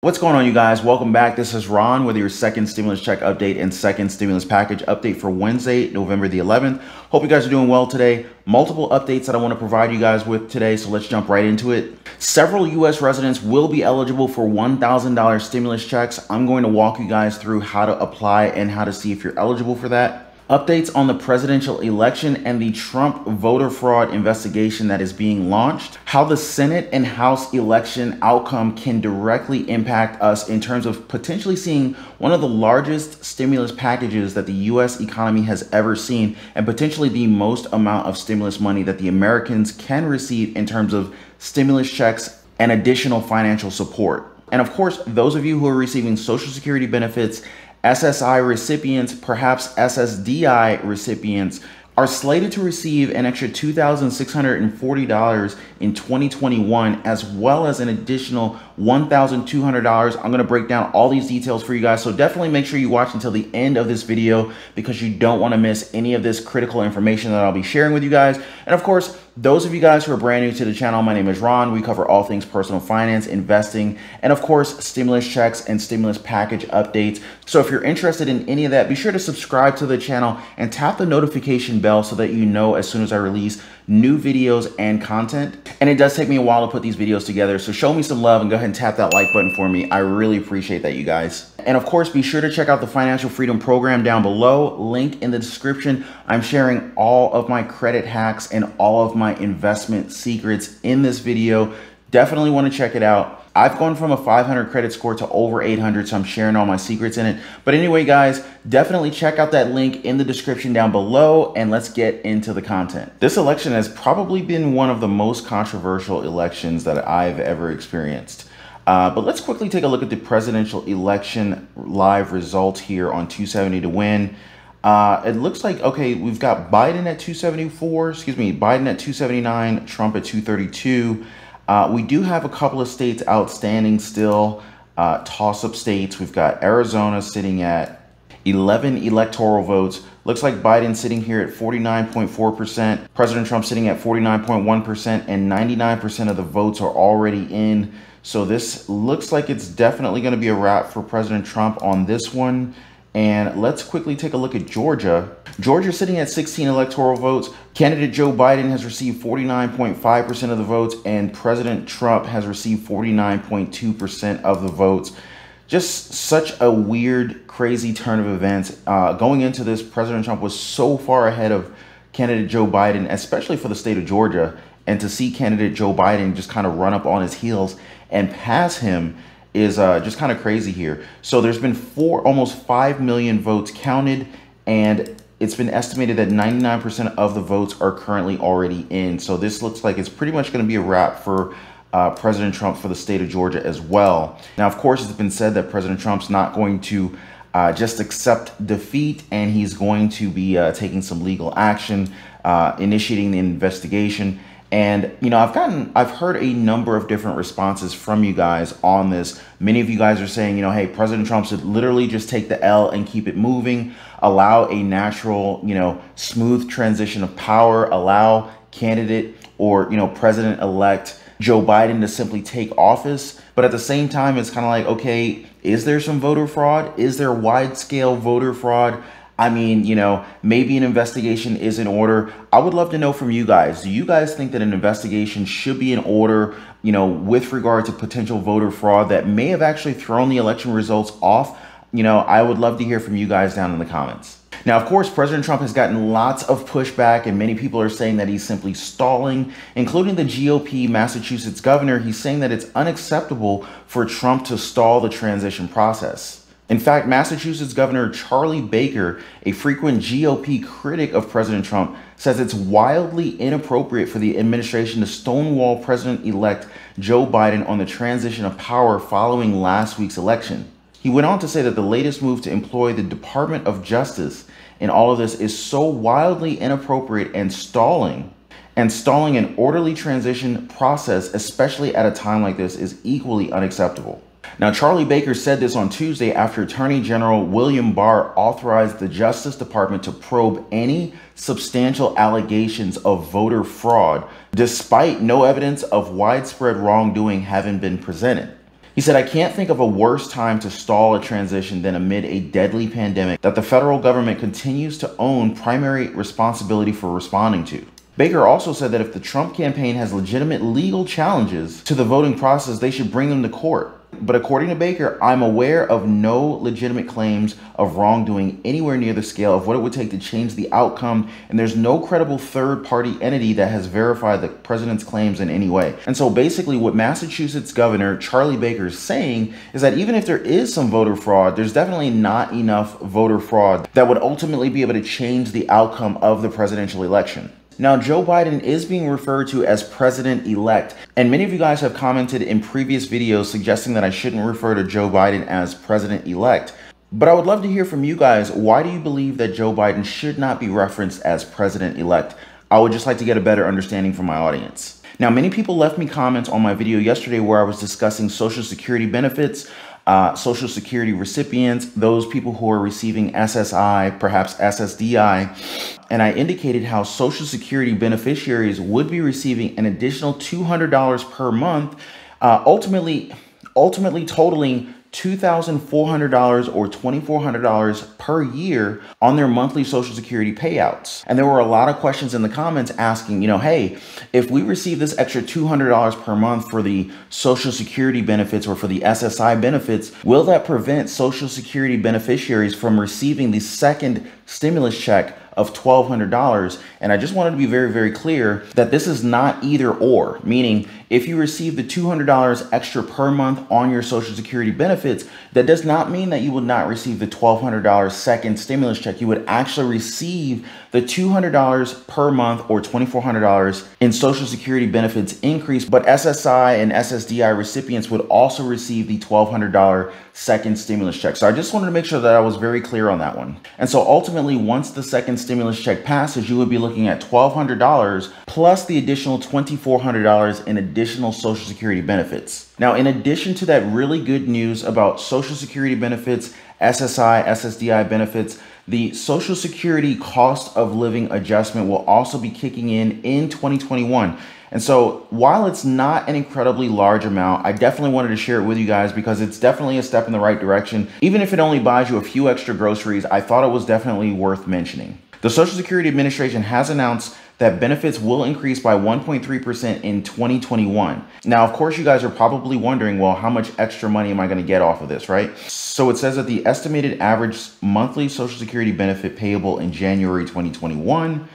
What's going on, you guys? Welcome back. This is Ron with your second stimulus check update and second stimulus package update for Wednesday, November the 11th. Hope you guys are doing well today. Multiple updates that I want to provide you guys with today, so let's jump right into it. Several U.S. residents will be eligible for $1,000 stimulus checks. I'm going to walk you guys through how to apply and how to see if you're eligible for that. Updates on the presidential election and the Trump voter fraud investigation that is being launched. How the Senate and House election outcome can directly impact us in terms of potentially seeing one of the largest stimulus packages that the U.S. economy has ever seen, and potentially the most amount of stimulus money that the Americans can receive in terms of stimulus checks and additional financial support. And of course, those of you who are receiving Social Security benefits, SSI recipients, perhaps SSDI recipients, are slated to receive an extra $2,640 in 2021, as well as an additional $1,200. I'm going to break down all these details for you guys, so definitely make sure you watch until the end of this video because you don't want to miss any of this critical information that I'll be sharing with you guys. And of course, those of you guys who are brand new to the channel, my name is Ron. We cover all things personal finance, investing, and of course, stimulus checks and stimulus package updates. So if you're interested in any of that, be sure to subscribe to the channel and tap the notification bell so that you know as soon as I release new videos and content. And it does take me a while to put these videos together, so show me some love and go ahead and tap that like button for me. I really appreciate that, you guys. And of course, be sure to check out the Financial Freedom Program down below, link in the description. I'm sharing all of my credit hacks and all of my investment secrets in this video. Definitely want to check it out. I've gone from a 500 credit score to over 800, so I'm sharing all my secrets in it. But anyway, guys, definitely check out that link in the description down below, and let's get into the content. This election has probably been one of the most controversial elections that I've ever experienced. But let's quickly take a look at the presidential election live results here on 270 to win. It looks like, okay, we've got Biden at 274, Biden at 279, Trump at 232. We do have a couple of states outstanding still, toss-up states. We've got Arizona sitting at 11 electoral votes. Looks like Biden sitting here at 49.4%, President Trump sitting at 49.1%, and 99% of the votes are already in. So this looks like it's definitely going to be a wrap for President Trump on this one. And let's quickly take a look at Georgia. Georgia sitting at 16 electoral votes. Candidate Joe Biden has received 49.5% of the votes, and President Trump has received 49.2% of the votes. Just such a weird, crazy turn of events. Going into this, President Trump was so far ahead of candidate Joe Biden, especially for the state of Georgia. And to see candidate Joe Biden just kind of run up on his heels and pass him is just kind of crazy here. So there's been almost 5 million votes counted, and it's been estimated that 99% of the votes are currently already in. So this looks like it's pretty much going to be a wrap for President Trump for the state of Georgia as well. Now, of course, it's been said that President Trump's not going to just accept defeat, and he's going to be taking some legal action, initiating the investigation. And, you know, I've heard a number of different responses from you guys on this. Many of you guys are saying, you know, hey, President Trump should literally just take the L and keep it moving, allow a natural, you know, smooth transition of power, allow candidate or, you know, President-elect Joe Biden to simply take office. But at the same time, it's kind of like, okay, is there some voter fraud? Is there wide-scale voter fraud? I mean, you know, maybe an investigation is in order. I would love to know from you guys. Do you guys think that an investigation should be in order, you know, with regard to potential voter fraud that may have actually thrown the election results off? You know, I would love to hear from you guys down in the comments. Now, of course, President Trump has gotten lots of pushback, and many people are saying that he's simply stalling, including the GOP Massachusetts governor. He's saying that it's unacceptable for Trump to stall the transition process. In fact, Massachusetts Governor Charlie Baker, a frequent GOP critic of President Trump, says it's wildly inappropriate for the administration to stonewall President-elect Joe Biden on the transition of power following last week's election. He went on to say that the latest move to employ the Department of Justice in all of this is so wildly inappropriate and stalling an orderly transition process, especially at a time like this, is equally unacceptable. Now, Charlie Baker said this on Tuesday after Attorney General William Barr authorized the Justice Department to probe any substantial allegations of voter fraud, despite no evidence of widespread wrongdoing having been presented. He said, "I can't think of a worse time to stall a transition than amid a deadly pandemic that the federal government continues to own primary responsibility for responding to." Baker also said that if the Trump campaign has legitimate legal challenges to the voting process, they should bring them to court. But according to Baker, "I'm aware of no legitimate claims of wrongdoing anywhere near the scale of what it would take to change the outcome, and there's no credible third-party entity that has verified the president's claims in any way." And so basically what Massachusetts Governor Charlie Baker is saying is that even if there is some voter fraud, there's definitely not enough voter fraud that would ultimately be able to change the outcome of the presidential election. Now, Joe Biden is being referred to as president-elect, and many of you guys have commented in previous videos suggesting that I shouldn't refer to Joe Biden as president-elect. But I would love to hear from you guys. Why do you believe that Joe Biden should not be referenced as president-elect? I would just like to get a better understanding from my audience. Now, many people left me comments on my video yesterday where I was discussing Social Security benefits, Social Security recipients, those people who are receiving SSI, perhaps SSDI, and I indicated how Social Security beneficiaries would be receiving an additional $200 per month, ultimately totaling $2,400 or $2,400 per year on their monthly Social Security payouts. And there were a lot of questions in the comments asking, hey, if we receive this extra $200 per month for the Social Security benefits or for the SSI benefits, will that prevent Social Security beneficiaries from receiving the second stimulus check of $1,200? And I just wanted to be very, very clear that this is not either or, meaning if you receive the $200 extra per month on your Social Security benefits, that does not mean that you will not receive the $1,200 second stimulus check. You would actually receive the $200 per month or $2,400 in Social Security benefits increase, but SSI and SSDI recipients would also receive the $1,200 second stimulus check. So I just wanted to make sure that I was very clear on that one. And so ultimately, once the second stimulus check passes, you would be looking at $1,200 plus the additional $2,400 in additional Social Security benefits. Now, in addition to that really good news about Social Security benefits, SSI, SSDI benefits, the Social Security cost of living adjustment will also be kicking in 2021. And so while it's not an incredibly large amount, I definitely wanted to share it with you guys because it's definitely a step in the right direction. Even if it only buys you a few extra groceries, I thought it was definitely worth mentioning. The Social Security Administration has announced that benefits will increase by 1.3% in 2021. Now, of course, you guys are probably wondering, well, how much extra money am I going to get off of this, right? So it says that the estimated average monthly Social Security benefit payable in January 2021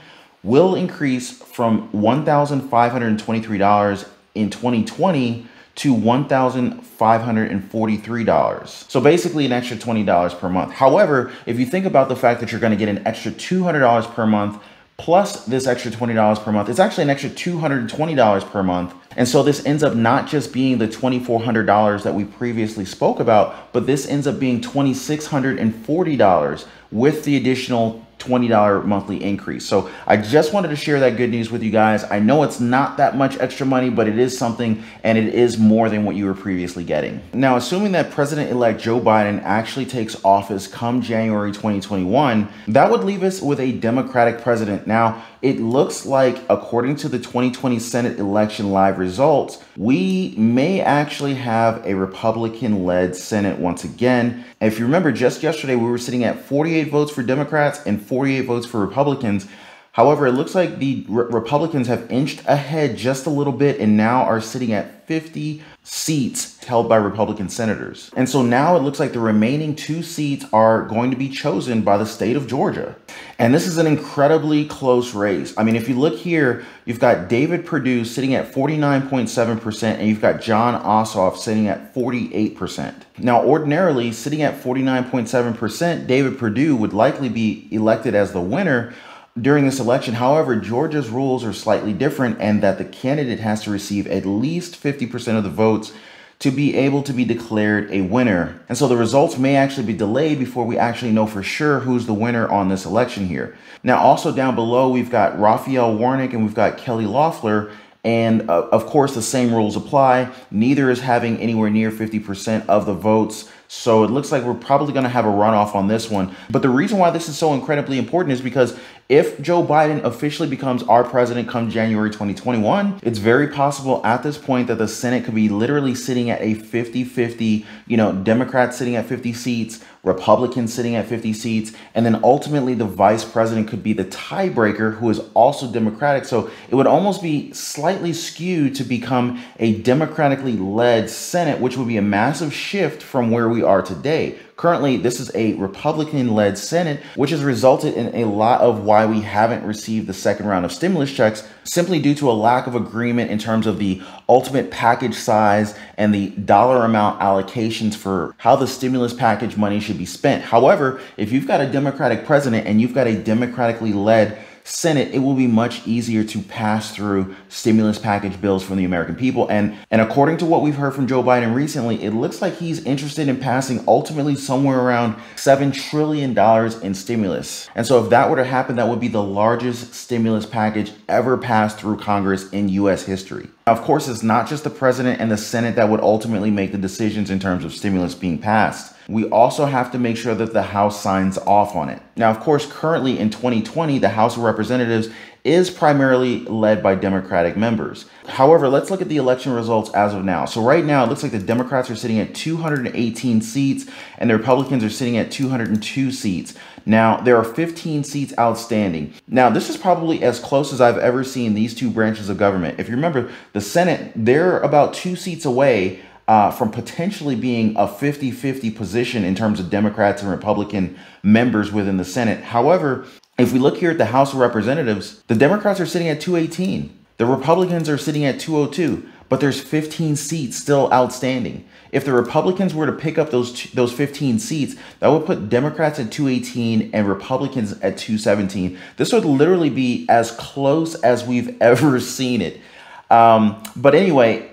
will increase from $1,523 in 2020 to $1,543. So basically an extra $20 per month. However, if you think about the fact that you're going to get an extra $200 per month plus this extra $20 per month, it's actually an extra $220 per month. And so this ends up not just being the $2,400 that we previously spoke about, but this ends up being $2,640 with the additional $20 monthly increase. So I just wanted to share that good news with you guys. I know it's not that much extra money, but it is something, and it is more than what you were previously getting. Now, assuming that President-elect Joe Biden actually takes office come January 2021, that would leave us with a Democratic president. Now, it looks like, according to the 2020 Senate election live results, we may actually have a Republican-led Senate once again. And if you remember, just yesterday, we were sitting at 48 votes for Democrats and 48 votes for Republicans. However, it looks like the Republicans have inched ahead just a little bit and now are sitting at 50 seats held by Republican senators. And so now it looks like the remaining 2 seats are going to be chosen by the state of Georgia. And this is an incredibly close race. I mean, if you look here, you've got David Perdue sitting at 49.7%, and you've got Jon Ossoff sitting at 48%. Now, ordinarily, sitting at 49.7%, David Perdue would likely be elected as the winner during this election. However, Georgia's rules are slightly different, and that the candidate has to receive at least 50% of the votes to be able to be declared a winner. And so the results may actually be delayed before we actually know for sure who's the winner on this election here. Now, also down below, we've got Raphael Warnock and we've got Kelly Loeffler. And of course, the same rules apply. Neither is having anywhere near 50% of the votes. So it looks like we're probably going to have a runoff on this one. But the reason why this is so incredibly important is because if Joe Biden officially becomes our president come January 2021, it's very possible at this point that the Senate could be literally sitting at a 50-50, Democrats sitting at 50 seats, Republicans sitting at 50 seats, and then ultimately the vice president could be the tiebreaker, who is also Democratic. So it would almost be slightly skewed to become a democratically led Senate, which would be a massive shift from where we are today. Currently, this is a Republican-led Senate, which has resulted in a lot of why we haven't received the second round of stimulus checks, simply due to a lack of agreement in terms of the ultimate package size and the dollar amount allocations for how the stimulus package money should be spent. However, if you've got a Democratic president and you've got a democratically led Senate, it will be much easier to pass through stimulus package bills from the American people. And according to what we've heard from Joe Biden recently, it looks like he's interested in passing ultimately somewhere around $7 trillion in stimulus. And so if that were to happen, that would be the largest stimulus package ever passed through Congress in U.S. history. Now, of course, it's not just the president and the Senate that would ultimately make the decisions in terms of stimulus being passed. We also have to make sure that the House signs off on it. Now, of course, currently in 2020, the House of Representatives is primarily led by Democratic members. However, let's look at the election results as of now. So right now, it looks like the Democrats are sitting at 218 seats and the Republicans are sitting at 202 seats. Now, there are 15 seats outstanding. Now, this is probably as close as I've ever seen these two branches of government. If you remember, the Senate, they're about 2 seats away from potentially being a 50-50 position in terms of Democrats and Republican members within the Senate. However, if we look here at the House of Representatives, the Democrats are sitting at 218. The Republicans are sitting at 202, but there's 15 seats still outstanding. If the Republicans were to pick up those 15 seats, that would put Democrats at 218 and Republicans at 217. This would literally be as close as we've ever seen it. But anyway,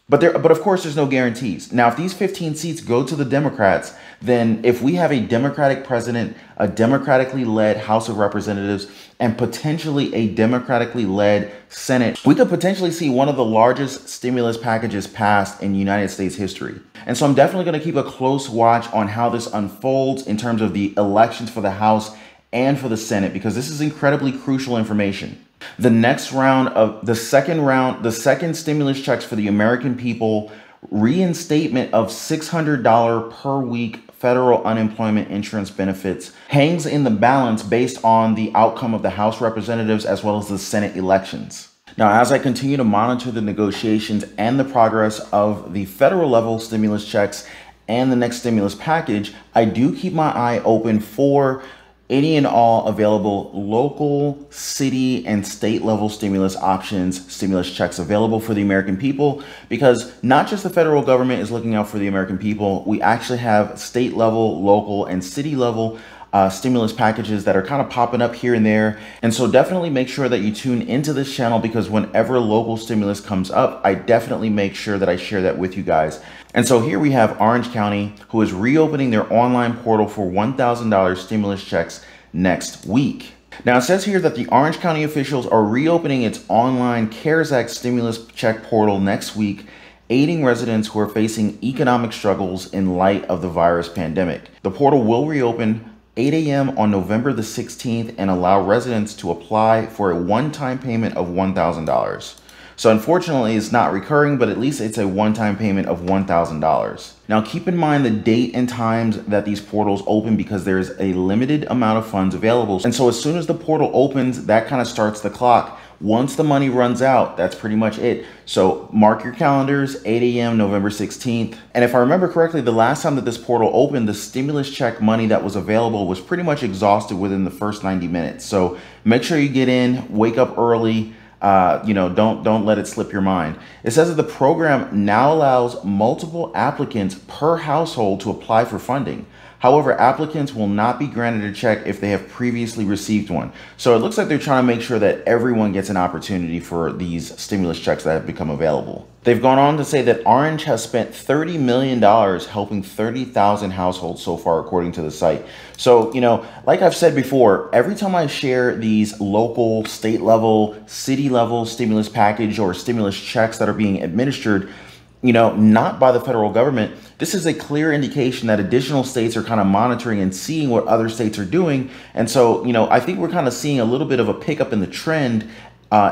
but of course, there's no guarantees. Now, if these 15 seats go to the Democrats, then if we have a Democratic president, a democratically led House of Representatives, and potentially a democratically led Senate, we could potentially see one of the largest stimulus packages passed in United States history. And so I'm definitely going to keep a close watch on how this unfolds in terms of the elections for the House and for the Senate, because this is incredibly crucial information. The next round of the second stimulus checks for the American people, reinstatement of $600 per week federal unemployment insurance benefits hangs in the balance based on the outcome of the House Representatives as well as the Senate elections. Now, as I continue to monitor the negotiations and the progress of the federal level stimulus checks and the next stimulus package, I do keep my eye open for any and all available local, city, and state level stimulus options, stimulus checks available for the American people, because not just the federal government is looking out for the American people, we actually have state level, local, and city level stimulus packages that are kind of popping up here and there. And so definitely make sure that you tune into this channel, because whenever local stimulus comes up, I definitely make sure that I share that with you guys. And so here we have Orange County, who is reopening their online portal for $1,000 stimulus checks next week. Now, it says here that the Orange County officials are reopening its online CARES Act stimulus check portal next week, aiding residents who are facing economic struggles in light of the virus pandemic. The portal will reopen 8 a.m. on November the 16th and allow residents to apply for a one-time payment of $1,000. So unfortunately, it's not recurring, but at least it's a one-time payment of $1,000. Now, keep in mind the date and times that these portals open, because there's a limited amount of funds available. And so as soon as the portal opens, that kind of starts the clock. Once the money runs out, that's pretty much it. So mark your calendars, 8 a.m. November 16th. And if I remember correctly, the last time that this portal opened, the stimulus check money that was available was pretty much exhausted within the first 90 minutes. So make sure you get in, wake up early. Don't let it slip your mind. It says that the program now allows multiple applicants per household to apply for funding. However, applicants will not be granted a check if they have previously received one. So it looks like they're trying to make sure that everyone gets an opportunity for these stimulus checks that have become available. They've gone on to say that Orange has spent $30 million helping 30,000 households so far, according to the site. So, you know, like I've said before, every time I share these local, state level, city level stimulus package or stimulus checks that are being administered, you know, not by the federal government, this is a clear indication that additional states are kind of monitoring and seeing what other states are doing. And so, you know, I think we're kind of seeing a little bit of a pickup in the trend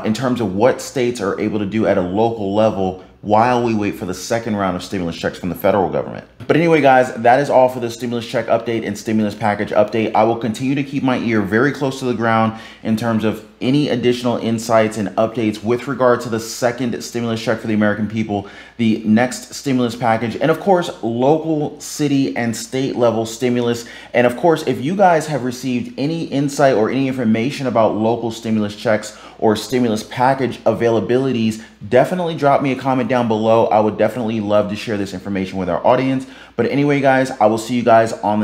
in terms of what states are able to do at a local level while we wait for the second round of stimulus checks from the federal government. But anyway, guys, that is all for the stimulus check update and stimulus package update. I will continue to keep my ear very close to the ground in terms of any additional insights and updates with regard to the second stimulus check for the American people, the next stimulus package, and of course, local, city, and state level stimulus. And of course, if you guys have received any insight or any information about local stimulus checks or stimulus package availabilities, definitely drop me a comment down below. I would definitely love to share this information with our audience. But anyway, guys, I will see you guys on the